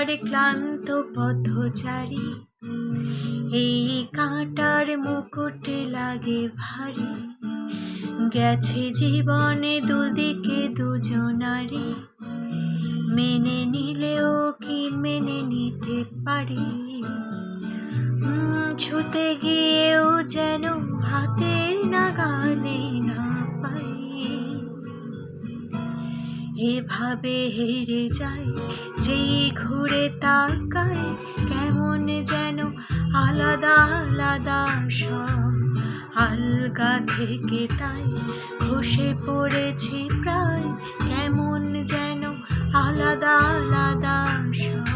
আবার ক্লান্ত পথচারী, এই কাঁটার মুকুট লাগে ভারী। গেছে জীবনে দুদিকে দুজনারই, মেনে নিলেও কি মেনে নিতে পারি? ছুতে গিয়েও যেন হাতের নাগালে না পাই। এভাবে হেরে যায় যেই ঘুরে তাকায়, কেমন যেন আলাদা আলাদা সব। আলগা থেকে তাই খসে পড়েছি প্রায়, কেমন যেন আলাদা আলাদা সব।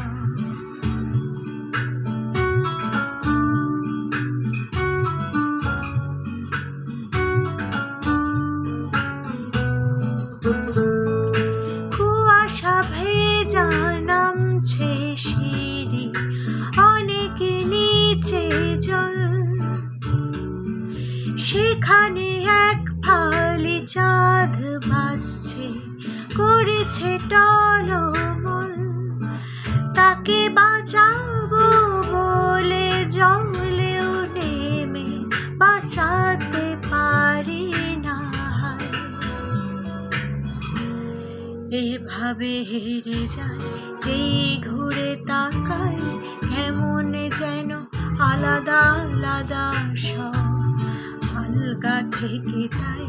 কুয়াশা ভেজা নামছে সিঁড়ি, অনেক নিচে জল। সেখানে এক ফালি চাঁদ ভাসছে, করেছে টলমল। তাকে বাঁচাবো বলে জলেও নেমে বাঁচাতে পারি না। এভাবে হেরে যায় যেই ঘুরে তাকায়, কেমন যেন আলাদা আলাদা সব। আলগা থেকে তাই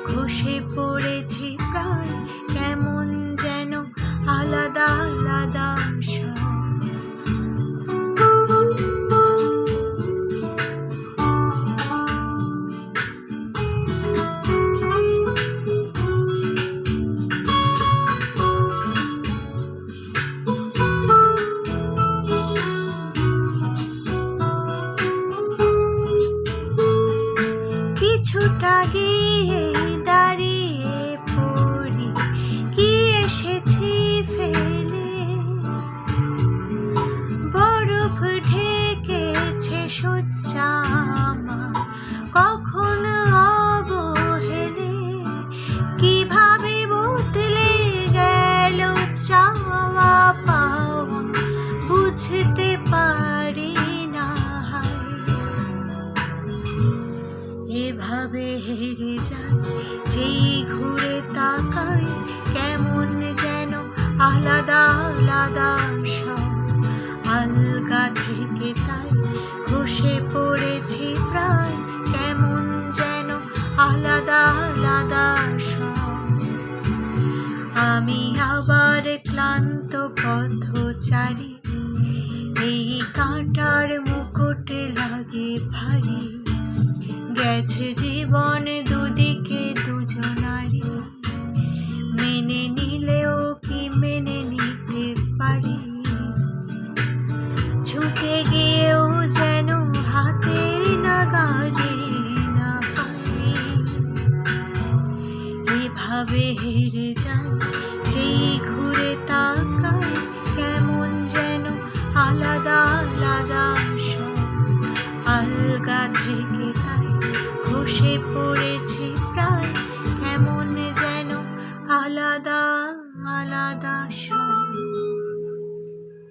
খসে পড়েছি প্রায়, কেমন যেন আলাদা আলাদা সব। কিছুটা গিয়ে দাঁড়িয়ে পড়ি, কি এসেছি ফেলে। বরফ ঢেকেছে শয্যা আমার, কখন অবহেলে। কিভাবে বদলে গেল চাওয়া পাওয়া, বুঝতে পারি না। এভাবে হেরে যায় যেই ঘুরে তাকায়, কেমন যেন আলাদা আলাদা সব। আলগা থেকে তাই খসে পড়েছি প্রায়, কেমন যেন আলাদা আলাদা সব। আমি আবার ক্লান্ত পথচারী, এই কাঁটার মুকুট লাগে ভারী। গেছে জীবনে দুদিকে দুজনারই, মেনে নিলেও কি মেনে নিতে পারি? ছুতে গিয়েও যেন হাতের নাগালে না পাই। এভাবে হেরে যায়